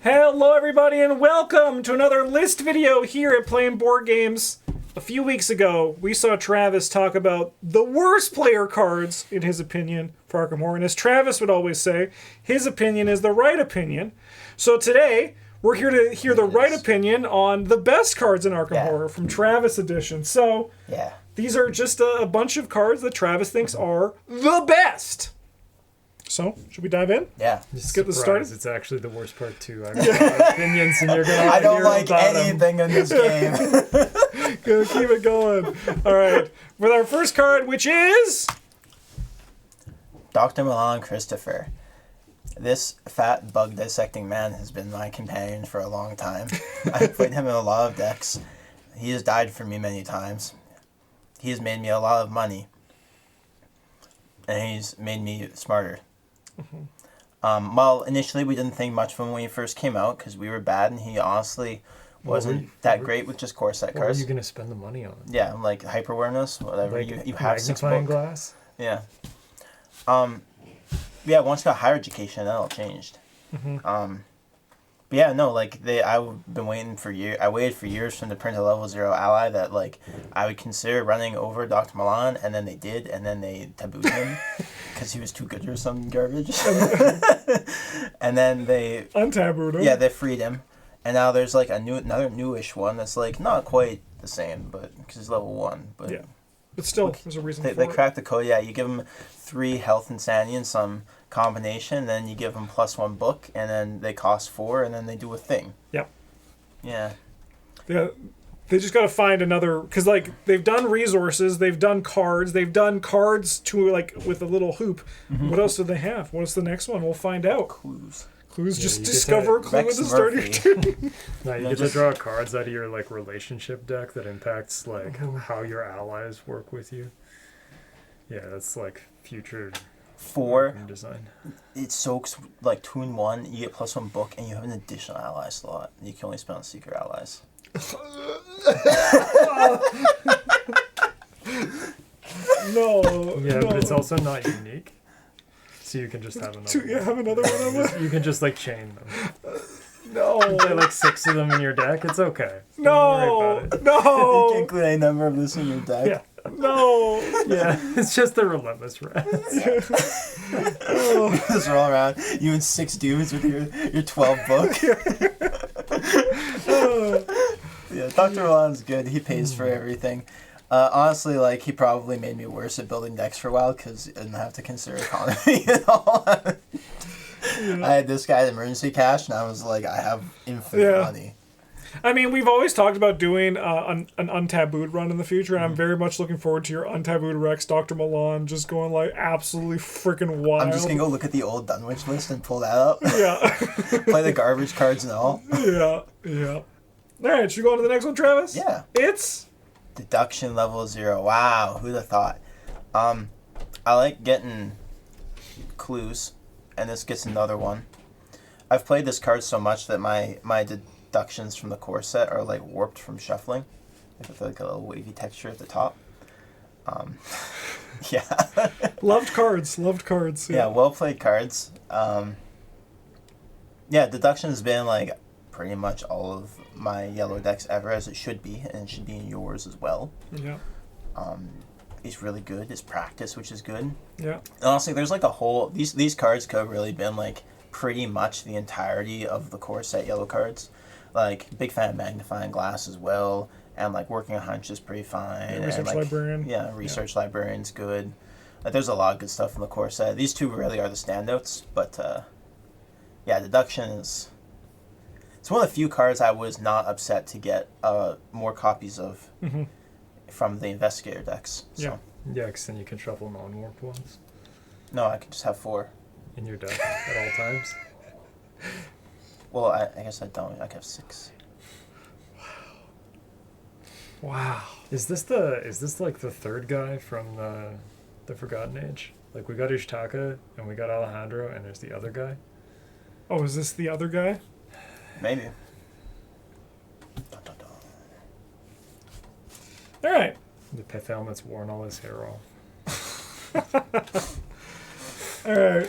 Hello everybody and welcome to another list video here at Playing Board Games. A few weeks ago, we saw Travis talk about the worst player cards, in his opinion, for Arkham Horror. And as Travis would always say, his opinion is the right opinion. So today, we're here to hear the right opinion on the best cards in Arkham Horror from Travis Edition. So, these are just a bunch of cards that Travis thinks are the best. So, should we dive in? Yeah. Let's get this started. It's actually the worst part too. I have opinions and you're gonna I don't like anything in this game. Gonna keep it going. Alright. With our first card, which is Dr. Milan Christopher. This fat bug dissecting man has been my companion for a long time. I've played him in a lot of decks. He has died for me many times. He has made me a lot of money. And he's made me smarter. Well, initially we didn't think much of him when he first came out because we were bad and he honestly wasn't that great with just core set cards. What are you going to spend the money on? Yeah, like hyper awareness, whatever. Like you have magnifying glass? Yeah. Yeah, once I got higher education, that all changed. But yeah, no, like I've been waiting for years. I waited for years for them to print a level 0 ally that like I would consider running over Dr. Milan, and then they did, and then they tabooed him because he was too good or some garbage. And then they untabooed him. Yeah, they freed him, and now there's like another newish one that's like not quite the same, but because it's level 1. But yeah, but still, there's a reason. They cracked the code. Yeah, you give him 3 health and sanity and some combination, then you give them +1 book, and then they cost 4, and then they do a thing. Yep. Yeah. Yeah. They just got to find another, because like they've done resources, they've done cards to like with a little hoop. What else do they have? What's the next one? We'll find out. Clues. Yeah, just discover a clue at the start of your turn. No, you get to draw cards out of your like relationship deck that impacts like how your allies work with you. Yeah, that's like future 4 design. It soaks like 2 in 1. You get +1 book, and you have an additional ally slot. You can only spend on secret allies. No. Yeah, but it's also not unique. So you can just have another. Have another one. You can just like chain them. No. You play like 6 of them in your deck. It's okay. No. Don't worry about it. No. You can include any number of this in your deck. Yeah. No. Yeah, it's just the relentless rats. Just roll around. You and 6 dudes with your 12 book. Yeah, Dr. Milan's good. He pays for everything. Honestly, like, he probably made me worse at building decks for a while because I didn't have to consider economy at all. I had this guy's emergency cash, and I was like, I have infinite money. I mean, we've always talked about doing an untabooed run in the future, and I'm very much looking forward to your untabooed Rex, Dr. Milan, just going like absolutely freaking wild. I'm just going to go look at the old Dunwich list and pull that up. Yeah. Play the garbage cards and all. Yeah. All right, should we go on to the next one, Travis? Yeah. It's Deduction level 0. Wow, who'd have thought? I like getting clues, and this gets another one. I've played this card so much that my deductions from the core set are like warped from shuffling. With like a little wavy texture at the top. Yeah. Loved cards. Yeah, well played cards. Yeah, deduction has been like pretty much all of my yellow decks ever, as it should be, and it should be in yours as well. Yeah. It's really good. It's practice, which is good. Yeah. And honestly, there's like a whole these cards could have really been like pretty much the entirety of the core set yellow cards. Like, big fan of magnifying glass as well, and like working a hunch is pretty fine. Yeah, research and, librarian. Yeah, research librarian's good. Like, there's a lot of good stuff in the core set. These two really are the standouts, but yeah, deduction is. It's one of the few cards I was not upset to get more copies of from the investigator decks. So. Yeah, because then you can shuffle non-warped ones. No, I could just have 4. In your deck at all times. Well, I guess I don't. I could have 6. Wow. Is this like the third guy from the Forgotten Age? Like, we got Ishtaka and we got Alejandro, and there's the other guy. Oh, is this the other guy? Maybe. All right. The pith helmet's worn all his hair off. All right.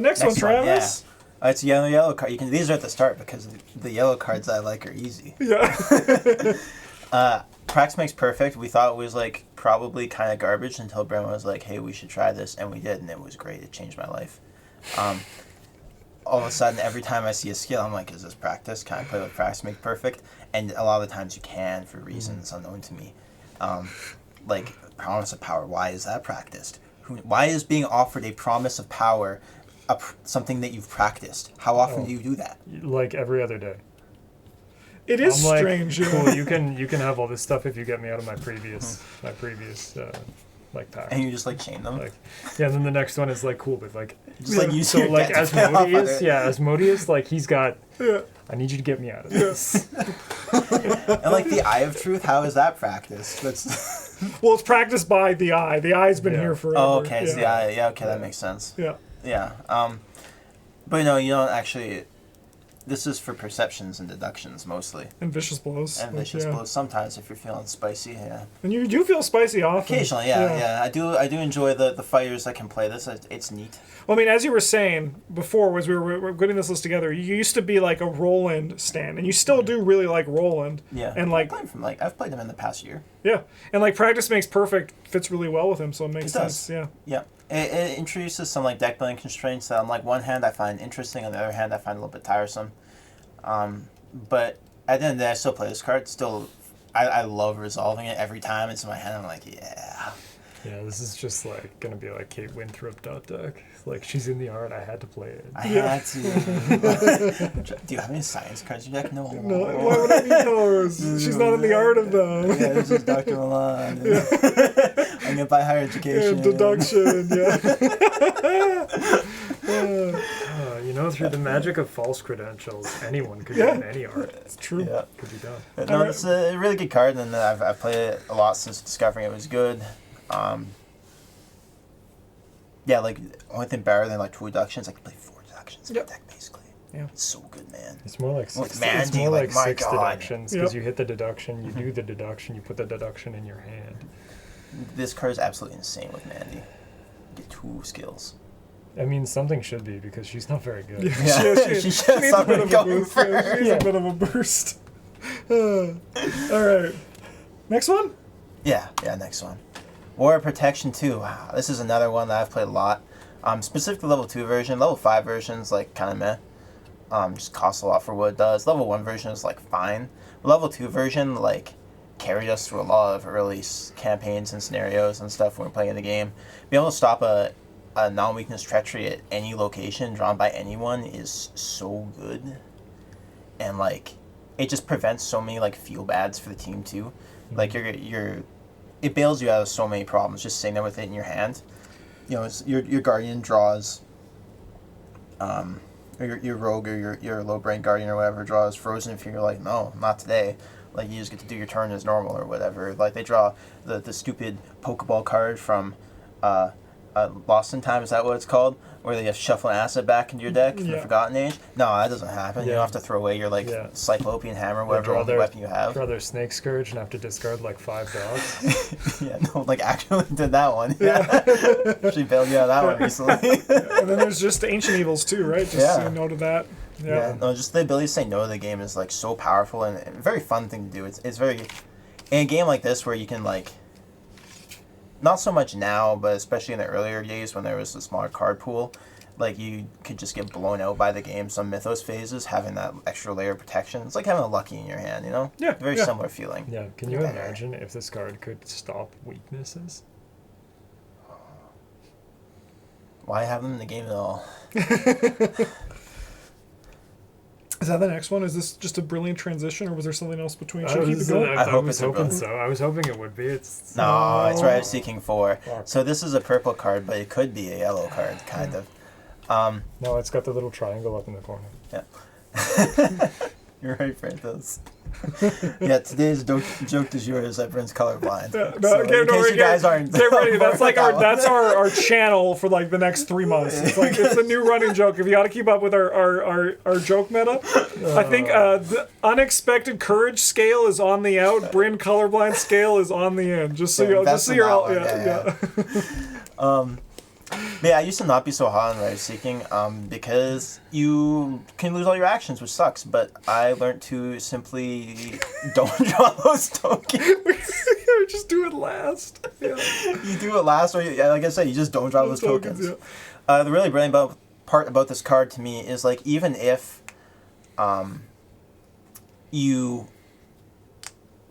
Next one, Travis. Yeah. It's a yellow card. These are at the start because the yellow cards I like are easy. Yeah. Practice makes perfect. We thought it was like probably kind of garbage until Brent was like, "Hey, we should try this," and we did, and it was great. It changed my life. All of a sudden, every time I see a skill, I'm like, "Is this practice? Can I play with practice make perfect?" And a lot of the times you can for reasons unknown to me. Like promise of power. Why is that practiced? Why is being offered a promise of power something that you've practiced? How often do you do that? Like every other day. It is I'm strange. Like, Yeah. cool, you can have all this stuff if you get me out of my previous like pack. And you just like chain them. Like, yeah, and then the next one is like cool, but like Just like use so your like deck to pay off on Asmodeus, it. Asmodeus, like he's got. Yeah. I need you to get me out of this. And like the Eye of Truth, how is that practiced? That's Well, it's practiced by the eye. The eye's been Yeah. here forever. oh, okay, it's Yeah. the Eye. Yeah, okay, that makes sense. Yeah. Yeah. But no, you don't actually. This is for perceptions and deductions mostly, And vicious blows. and Like, vicious yeah. blows sometimes if you're feeling spicy. Yeah. And you do feel spicy often. Occasionally, yeah. I do enjoy the fighters that can play this. It's neat. Well, I mean, as you were saying before, as we were putting this list together, you used to be like a Roland stan, and you still do really like Roland. Yeah. And like, I've played them in the past year. yeah, and like practice makes perfect fits really well with him, so it makes It does. sense. Yeah. Yeah. It introduces some like deck building constraints that on like one hand I find interesting, on the other hand I find a little bit tiresome. But at the end of the day, I still play this card. Still, I love resolving it every time it's in my hand. I'm like, yeah. Yeah, this is just like gonna be like Kate Winthrop deck. Like she's in the art, I had to play it. I had to. Do you have any science cards in your deck? No. No, why would I need those? She's not in the art of them. Yeah, this is Dr. Milan. I'm gonna buy higher Yeah, education. deduction. Yeah. You know, through the magic of false credentials, anyone could Yeah. get any art. It's true. Yeah. Could be done. But no, it's a really good card, and I've played it a lot since discovering it was good. Yeah, like only thing better than like 2 deductions, I can play 4 deductions in Yep. the deck basically. Yeah. It's so good, man. It's more like With six. Mandy, It's more like, like my 6 God. deductions because Yep. you hit the deduction, you do the deduction, you put the deduction in your hand. This card is absolutely insane with Mandy. You get 2 skills. I mean, something should be because she's not very good. Yeah, she should have needs a bit something of a going boost. for Yeah, her. she needs a bit of a boost. All right. Next one? Yeah, next one. War of Protection 2. Wow, this is another one that I've played a lot. Specifically level 2 version. Level 5 version's like kind of meh. Just costs a lot for what it does. Level 1 version is like fine. Level 2 version like carried us through a lot of early campaigns and scenarios and stuff when we're playing the game. Being able to stop a non-weakness treachery at any location drawn by anyone is so good. And like it just prevents so many like feel bads for the team too. Like it bails you out of so many problems just sitting there with it in your hand. You know, it's, your guardian draws, or your rogue or your low brain guardian or whatever draws frozen if you're like, no, not today. Like you just get to do your turn as normal or whatever. Like they draw the stupid Pokeball card from Lost in Time, is that what it's called? Where they just shuffle an asset back into your deck from the Forgotten Age? No, that doesn't happen. You Yeah. don't have to throw away your Cyclopean Hammer, whatever only weapon you have. Draw their Snake Scourge and have to discard like 5 dogs. Yeah, no, like actually did that one. Yeah. Actually bailed you out of that one recently. And then there's just Ancient Evils too, right? Just Yeah. say no to that. Yeah, no, just the ability to say no to the game is like so powerful and a very fun thing to do. It's very, in a game like this where you can like, not so much now, but especially in the earlier days when there was a smaller card pool, like you could just get blown out by the game. Some Mythos phases, having that extra layer of protection, it's like having a Lucky in your hand, you know? Yeah, Very yeah. similar feeling. Yeah, can you imagine if this card could stop weaknesses? Why have them in the game at all? Is that the next one? Is this just a brilliant transition, or was there something else between? Should I we keep it was, going? I hope was it's a hoping brilliant- so. I was hoping it would be. It's No, it's No. right. I was seeking 4. Fuck. So this is a purple card, but it could be a yellow card, kind of. no, it's got the little triangle up in the corner. You're right, Francis. Yeah, today's joke du jour is that Brent's colorblind. No, So, okay, in case you guys aren't, get ready. That's like that one. that's our channel for like the next 3 months. It's like it's a new running joke. If you got to keep up with our joke meta, I think the unexpected courage scale is on the out. Bryn colorblind scale is on the in. Just so Yeah, you're invest in all that one, yeah. But yeah, I used to not be so hot on right seeking, because you can lose all your actions, which sucks. But I learned to simply don't draw those tokens. Just do it last. Yeah. You do it last, or like I said, you just don't draw those tokens. Yeah. The really brilliant part about this card to me is like even if, you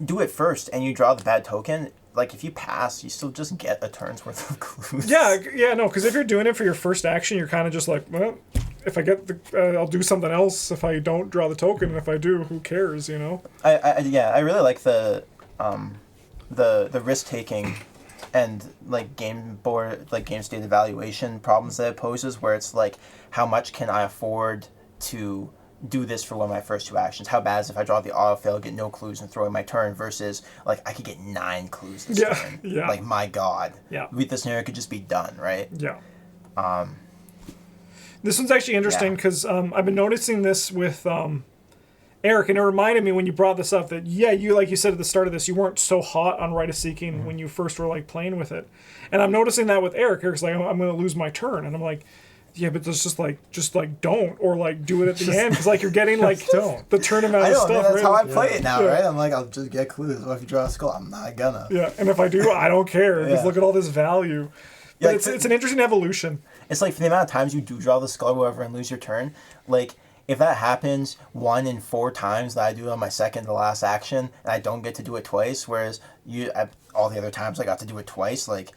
do it first and you draw the bad token. Like, if you pass, you still just get a turn's worth of clues. Yeah, no, because if you're doing it for your first action, you're kind of just like, well, if I get the, I'll do something else if I don't draw the token, and if I do, who cares, you know? I really like the risk taking and like game state evaluation problems that it poses, where it's like, how much can I afford to do this for one of my first two actions? How bad is if I draw the autofail, get no clues, and throw in my turn, versus like I could get 9 clues this turn. Yeah. Like, my God. Yeah. This scenario could just be done, right? Yeah. This one's actually interesting because I've been noticing this with Eric, and it reminded me when you brought this up that, you, like you said at the start of this, you weren't so hot on Rite of Seeking when you first were like playing with it. And I'm noticing that with Eric. Eric's like, oh, I'm going to lose my turn. And I'm like, yeah, but that's just like don't, or like do it at the end, because like you're getting like the turn amount of stuff. I know, that's right? how I play it now, right? I'm like, I'll just get clues. Well, if you draw a skull, I'm not gonna. Yeah, and if I do, I don't care, because Yeah. look at all this value. But Yeah, it's an interesting evolution. It's like, for the amount of times you do draw the skull or whatever and lose your turn, like, if that happens 1 in 4 times that I do it on my second to last action, and I don't get to do it twice, whereas all the other times I got to do it twice, like,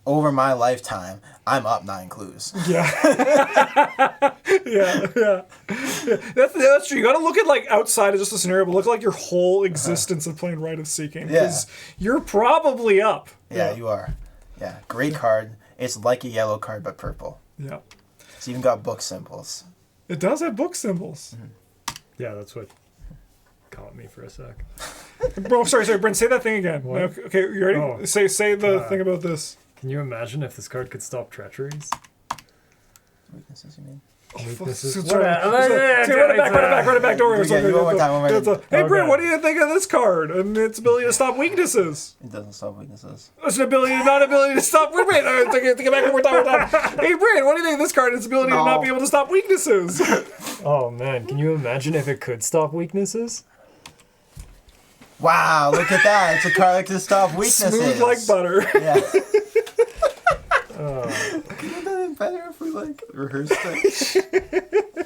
over my lifetime, I'm up 9 clues. Yeah. yeah. That's true. You got to look at like outside of just the scenario, but look at like your whole existence of playing Rite of Seeking, because you're probably up. Yeah, you are. Yeah, great card. It's like a yellow card, but purple. Yeah. It's even got book symbols. It does have book symbols. Yeah, that's what caught me for a sec. Bro, sorry, Brent, say that thing again. What? Okay, you ready? Oh. Say the thing about this. Can you imagine if this card could stop treacheries? Weaknesses, you mean? Weaknesses. Run it back, don't worry. Yeah, you one more time. Hey, Brent, Okay. what do you think of this card and its ability to stop weaknesses? It doesn't stop weaknesses. It's an ability, not ability to stop. Wait, take it back one more time. Hey, Brent, what do you think of this card and its ability to not be able to stop weaknesses? Oh man, can you imagine if it could stop weaknesses? Wow, look at that. It's a card that can stop weaknesses. Smooth like butter. Yeah. Could have done it better if we like rehearsed it.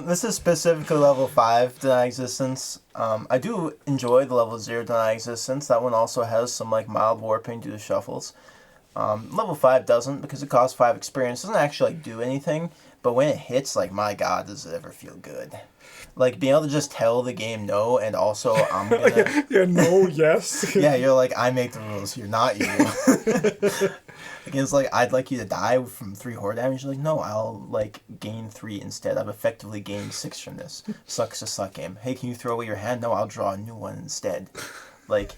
This is specifically level 5 Deny Existence. I do enjoy the level 0 Deny Existence. That one also has some like mild warping due to shuffles. Level 5 doesn't, because it costs 5 experience. It doesn't actually like do anything, but when it hits, like, my God, does it ever feel good. Like, being able to just tell the game no, and also I'm gonna... No, yes. Yeah, you're like, I make the rules, you're not you. Against, like, I'd like you to die from 3 horde damage. You're like, no, I'll, like, gain 3 instead. I've effectively gained 6 from this. Sucks to suck game. Hey, can you throw away your hand? No, I'll draw a new one instead. Like,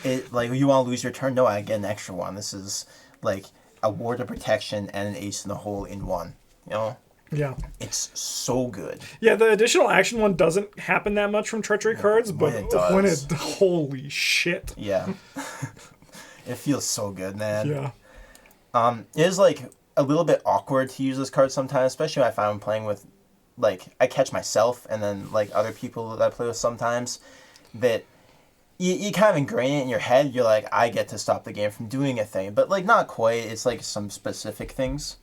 you want to lose your turn? No, I get an extra one. This is, like, a ward of protection and an ace in the hole in one. You know? Yeah. It's so good. Yeah, the additional action one doesn't happen that much from treachery cards, but when it does. Holy shit. Yeah. It feels so good, man. Yeah. It is, like, a little bit awkward to use this card sometimes, especially when I find I'm playing with, like, I catch myself and then, like, other people that I play with sometimes, that you kind of ingrain it in your head. You're like, I get to stop the game from doing a thing. But, like, not quite. It's, like, some specific things.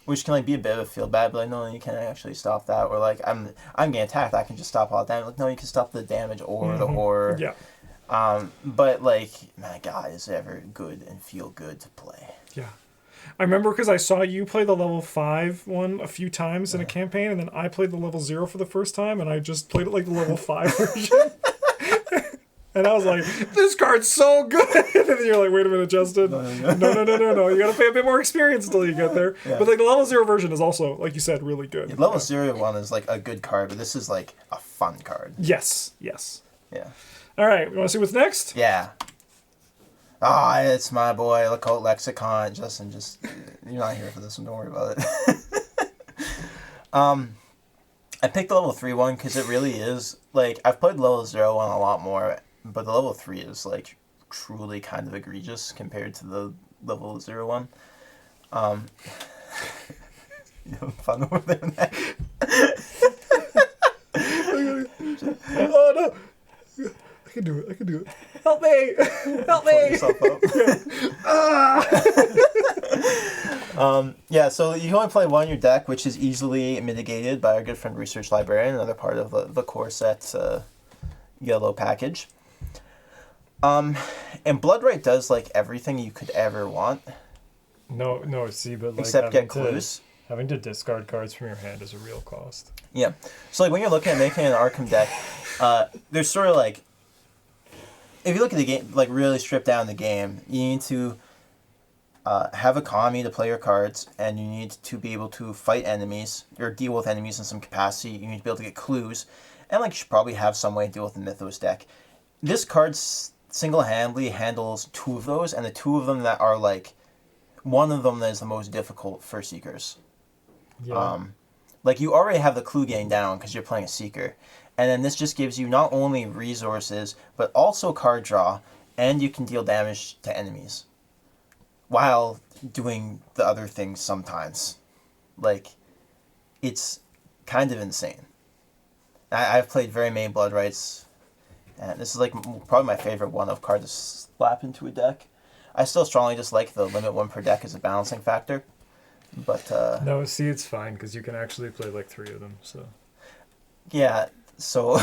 Which can, like, be a bit of a feel bad, but, like, no, you can't actually stop that. Or, like, I'm getting attacked, I can just stop all the damage. Like, no, you can stop the damage or the horror. Yeah. But, like, my God, is it ever good and feel good to play. Yeah. I remember because I saw you play the level 5 one a few times in a campaign, and then I played the level 0 for the first time, and I just played it like the level 5 version. And I was like, this card's so good. And then you're like, wait a minute, Justin. No. You got to pay a bit more experience until you get there. Yeah. But like the level 0 version is also, like you said, really good. Yeah, level 0 one is like a good card, but this is like a fun card. Yes. Yeah. All right, you want to see what's next? Yeah. Ah, it's my boy, Occult Lexicon. Justin, you're not here for this one. Don't worry about it. I picked the level 3 one because it really is, like, I've played level 0 one a lot more, but the level 3 is, like, truly kind of egregious compared to the level 01. You having fun over there, Matt? Oh no! I can do it. Help me! Help Pull me! yourself up. Yeah, so you can only play one in your deck, which is easily mitigated by our good friend Research Librarian, another part of the core set yellow package. And Bloodright does like everything you could ever want, No, see, but like except get clues. Having to discard cards from your hand is a real cost. Yeah. So like when you're looking at making an Arkham deck, there's sort of like, if you look at the game, like really strip down the game, you need to have economy to play your cards, and you need to be able to fight enemies or deal with enemies in some capacity. You need to be able to get clues, and like you should probably have some way to deal with the Mythos deck. This card single-handedly handles two of those, and the two of them that are like, one of them that is the most difficult for Seekers. Yeah. Like you already have the clue game down because you're playing a Seeker, and then this just gives you not only resources but also card draw, and you can deal damage to enemies while doing the other things sometimes. Like, it's kind of insane. I've played very many Bloodrights, and this is like probably my favorite one of card to slap into a deck. I still strongly dislike the limit 1 per deck as a balancing factor. But no, see, it's fine because you can actually play like 3 of them. So yeah, so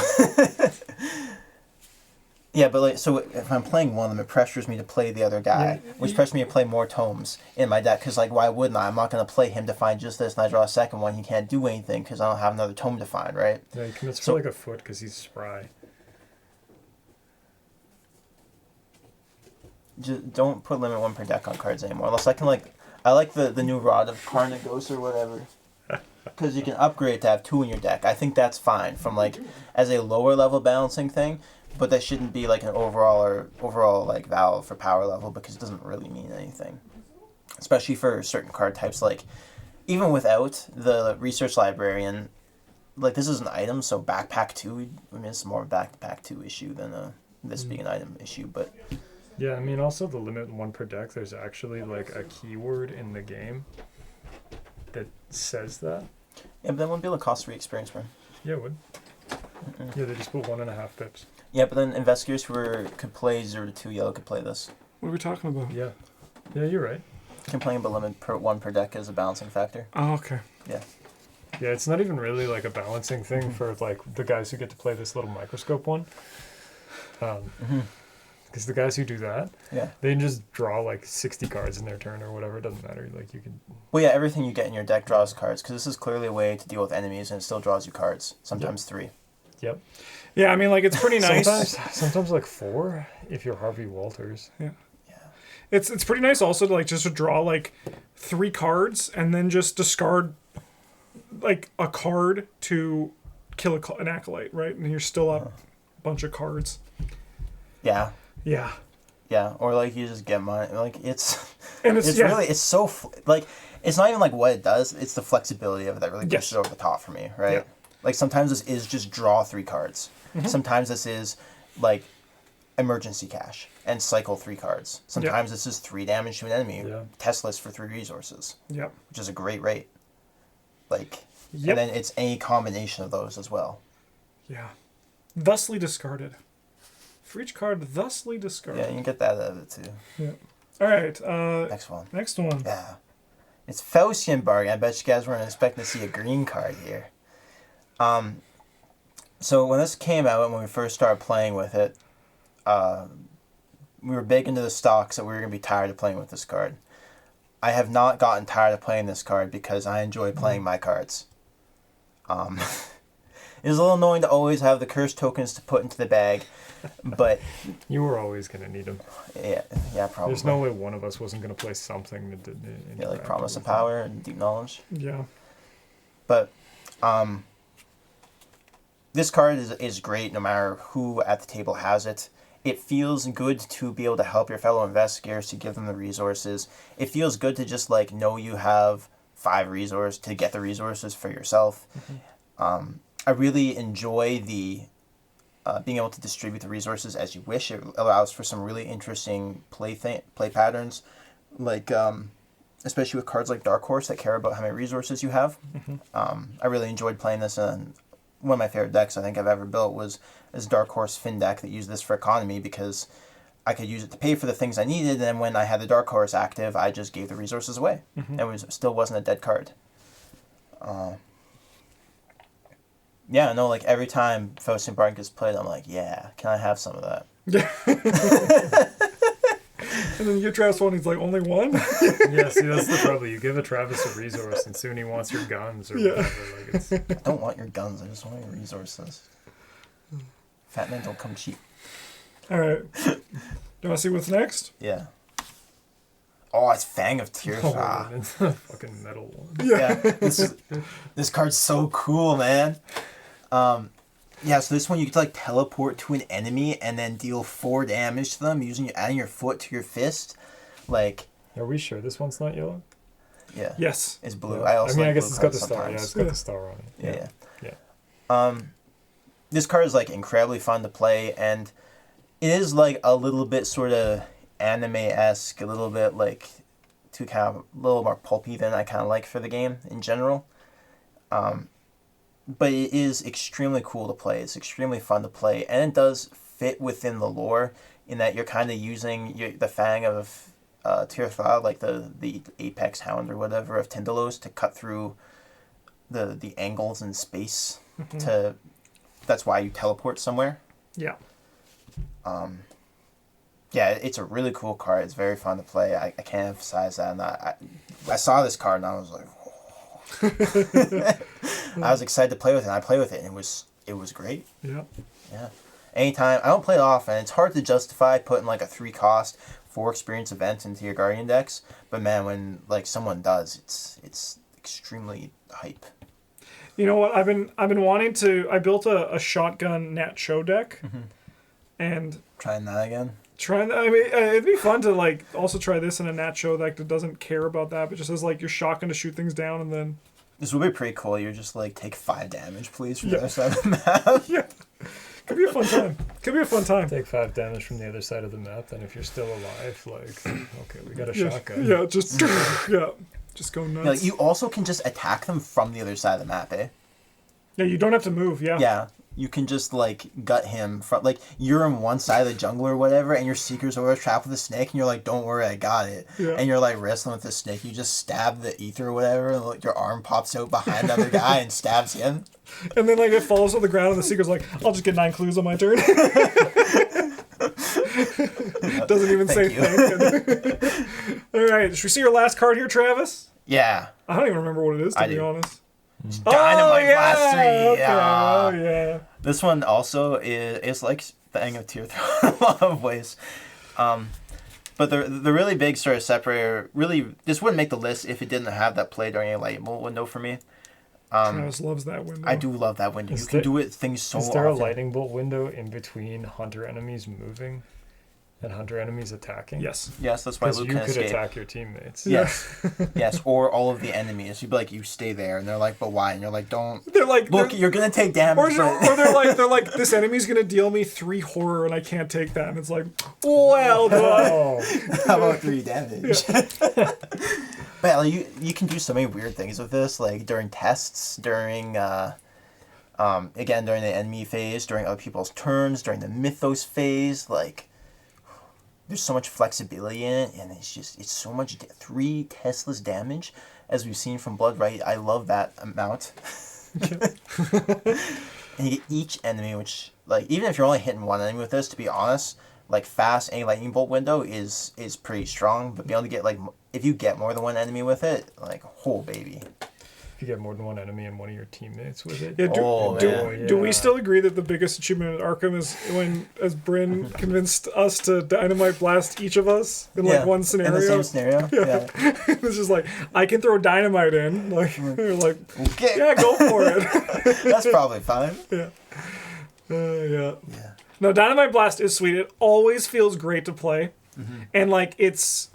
yeah, but like so if I'm playing one of them, it pressures me to play the other guy, which pressures me to play more tomes in my deck. Because like, why wouldn't I? I'm not gonna play him to find just this, and I draw a second one. He can't do anything because I don't have another tome to find, right? yeah, he commits for like a foot because he's spry. Just don't put limit 1 per deck on cards anymore, unless I can like. I like the new Rod of Carnagos or whatever, because you can upgrade to have 2 in your deck. I think that's fine from like as a lower level balancing thing, but that shouldn't be like an overall like valve for power level, because it doesn't really mean anything, especially for certain card types. Like even without the Research Librarian, like this is an item, so Backpack 2. I mean, it's more of a Backpack 2 issue than this being an item issue, but. Yeah, I mean, also the limit 1 per deck, there's actually like a keyword in the game that says that. Yeah, but that wouldn't be able to cost 3 experience for him. Yeah, it would. Yeah, they just put 1.5 pips. Yeah, but then investigators who could play 0 to 2 yellow could play this. What are we talking about? Yeah. Yeah, you're right. Complaining about limit 1 per deck as a balancing factor. Oh, okay. Yeah. Yeah, it's not even really like a balancing thing for like the guys who get to play this little microscope one. Because the guys who do that, they can just draw like 60 cards in their turn or whatever. It doesn't matter. Like you can. Well, yeah, everything you get in your deck draws cards, because this is clearly a way to deal with enemies, and it still draws you cards. Sometimes 3. Yep. Yeah, I mean, like it's pretty nice. Sometimes like 4 if you're Harvey Walters. Yeah. It's pretty nice also to like just to draw like 3 cards and then just discard like a card to kill an acolyte, right? And you're still up a bunch of cards. Yeah. Yeah. Yeah, or like you just get money. Like it's really it's so like it's not even like what it does. It's the flexibility of it that really pushes it over the top for me, right? Yeah. Like sometimes this is just draw 3 cards. Sometimes this is like emergency cash and cycle 3 cards. Sometimes this is 3 damage to an enemy. Yeah. Test list for 3 resources. Yep. Which is a great rate. Like, and then it's any combination of those as well. Yeah. Thusly discarded. For each card, thusly discarded. Yeah, you can get that out of it too. Yeah. All right. Next one. Next one. Yeah. It's Faustian Bargain. I bet you guys weren't expecting to see a green card here. So when this came out and when we first started playing with it, we were big into the stocks that we were going to be tired of playing with this card. I have not gotten tired of playing this card because I enjoy playing my cards. It is a little annoying to always have the cursed tokens to put into the bag, but... You were always going to need them. Yeah, probably. There's no way one of us wasn't going to play something that did. Yeah, like Promise of Power and Deep Knowledge. Yeah. But, this card is great no matter who at the table has it. It feels good to be able to help your fellow investigators, to give them the resources. It feels good to just like know you have 5 resources to get the resources for yourself. I really enjoy the being able to distribute the resources as you wish. It allows for some really interesting play patterns like especially with cards like Dark Horse that care about how many resources you have. I really enjoyed playing this, and one of my favorite decks I think I've ever built was this Dark Horse Fin deck that used this for economy, because I could use it to pay for the things I needed, and then when I had the Dark Horse active, I just gave the resources away. And still wasn't a dead card. Yeah, no, like every time Faust and Bard gets played, I'm like, yeah, can I have some of that? And then you give Travis one, he's like, only one? Yeah, see, that's the trouble. You give a Travis a resource, and soon he wants your guns or whatever. Like it's... I don't want your guns, I just want your resources. Fat men don't come cheap. Alright. Do you want to see what's next? Yeah. Oh, it's Fang of Tears. Oh, it's a fucking metal one. Yeah, this card's so cool, man. Yeah, so this one you get to like teleport to an enemy and then deal 4 damage to them adding your foot to your fist. Like, Are we sure this one's not yellow? yeah. Yes. It's blue. Yeah. I I guess blue it's got the cards star. Yeah, sometimes. it's got the star on it. Yeah. This card is like incredibly fun to play, and it is like a little bit sort of anime-esque, a little bit like too kind of a little more pulpy than I kind of like for the game in general. But it is extremely cool to play. It's extremely fun to play, and it does fit within the lore in that you're kind of using the Fang of Tirtha, like the Apex Hound or whatever of Tyndalos, to cut through the angles in space. That's why you teleport somewhere. Yeah. Yeah, it's a really cool card. It's very fun to play. I can't emphasize that. And I saw this card and I was like, I was excited to play with it. And I played with it, and it was great. Yeah. Yeah. Anytime. I don't play it often. It's hard to justify putting like a 3-cost 4 experience event into your Guardian decks. But man, when like someone does, it's extremely hype. You know what? I've been wanting to. I built a shotgun Nat Show deck, and Trying that again. I mean, it'd be fun to like also try this in a Nat Show deck that doesn't care about that, but just has like your shotgun to shoot things down, and then This would be pretty cool. You're just like, take 5 damage, please, from the other side of the map. yeah, could be a fun time. Could be a fun time. Take 5 damage from the other side of the map, and if you're still alive, like, okay, we got a Yeah, shotgun. yeah, just just go nuts. Yeah, like, you also can just attack them from the other side of the map, eh? Yeah, you don't have to move. Yeah. Yeah, you can just like gut him from like you're on one side of the jungle or whatever, and your Seeker's over trapped with a snake, and you're like, "Don't worry, I got it." Yeah. And you're like wrestling with the snake. You just stab the ether or whatever, and like your arm pops out behind the other guy and stabs him. And then like it falls on the ground, and the Seeker's like, "I'll just get 9 clues on my turn." Doesn't even say thank. All right, should we see your last card here, Travis? Yeah. I don't even remember what it is, to be do. honest. Dynamite Blast 3. Okay. Yeah. Oh yeah. This one also is like Fang of Tear in a lot of ways. But the really big sort of separator, really, this wouldn't make the list if it didn't have that play during a lightning window for me. Travis loves that window. I do love that window. You can do it things so often. Is there a lightning bolt window in between hunter enemies moving and hunter enemies attacking? Yes. Yes, that's why Because Luke you can could escape. attack your teammates. Yes. Yes, or all of the enemies. You'd be like, you stay there, and they're like, but why? And you're like, don't. They're like, Look, you're gonna take damage. or they're like, this enemy's gonna deal me 3 horror, and I can't take that. And it's like, well done. Oh, How about 3 damage? But yeah, like, you can do so many weird things with this, like during tests, during again during the enemy phase, during other people's turns, during the Mythos phase, like there's so much flexibility in it, and it's so much 3 testless damage, as we've seen from Blood Right. I love that amount. And you get each enemy, which like even if you're only hitting one enemy with this, to be honest, like fast any lightning bolt window is pretty strong. But being able to get like if you get more than one enemy with it, like baby. if you get more than one enemy and one of your teammates with it. Yeah, do we yeah. still agree that the biggest achievement in Arkham is when, as Bryn convinced us to dynamite blast each of us in like one scenario? In the same scenario. Yeah. It's just like, I can throw dynamite in. Like, they're like, Okay. yeah, go for it. That's probably fine. Yeah. Yeah. Yeah. No, Dynamite Blast is sweet. It always feels great to play. And like it's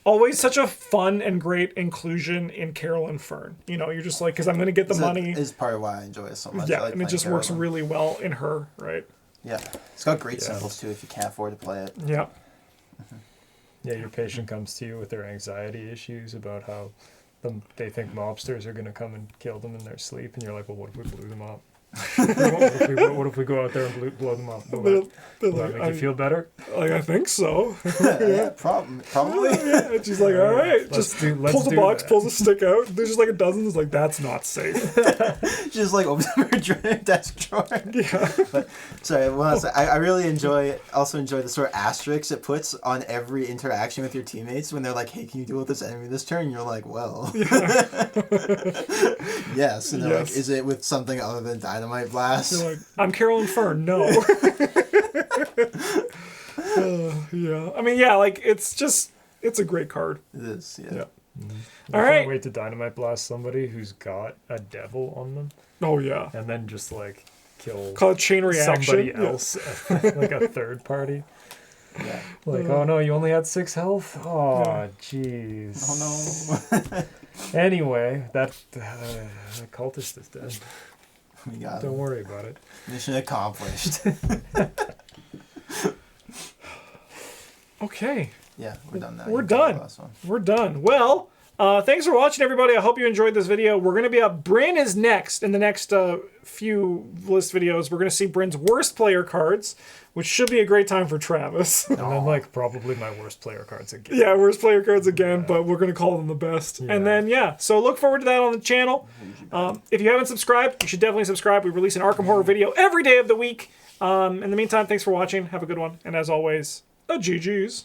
always such a fun and great inclusion in Carol and Fern. You know, you're just like, because I'm going to get the money. Is part of why I enjoy it so much. Yeah, I like and it playing just works Carolyn. really well in her, right? Yeah. It's got great Yeah. symbols too if you can't afford to play it. Yeah. Yeah, your patient comes to you with their anxiety issues about how they think mobsters are going to come and kill them in their sleep, and you're like, well, what if we blew them up? What if we go out there and blow them up? Will that make you feel better? Like, I think so. Yeah, probably. Yeah. And she's like, all right. Let's Pulls a do box, that. pulls a stick out. There's just like a dozen. It's like, that's not safe. She just like opens up her desk drawer. Yeah. But sorry, I really also enjoy the sort of asterisks it puts on every interaction with your teammates when they're like, hey, can you deal with this enemy this turn? And you're like, well. Yes. And they're like, is it with something other than dynamite blast? You're like, I'm Carolyn Fern. No. Yeah. I mean, yeah, like, it's a great card. It is, yeah. All I right. can't wait to dynamite blast somebody who's got a devil on them, Oh, yeah. and then just like kill Call it chain reaction. somebody Yeah. else, like a third party. Yeah. Like, oh no, you only had 6 health. Oh, jeez. Oh no. Anyway, that cultist is dead. We got Don't him. worry about it. Mission accomplished. Okay. Yeah, we're done now. We're You got the done. last one. We're done. Well, thanks for watching, everybody. I hope you enjoyed this video. We're going to be up. Bryn is next in the next few list videos. We're going to see Bryn's worst player cards, which should be a great time for Travis. And then like probably my worst player cards again. Yeah, worst player cards again, but we're going to call them the best. Yeah. And then, yeah, so look forward to that on the channel. If you haven't subscribed, you should definitely subscribe. We release an Arkham Horror video every day of the week. In the meantime, thanks for watching. Have a good one. And as always, a GG's.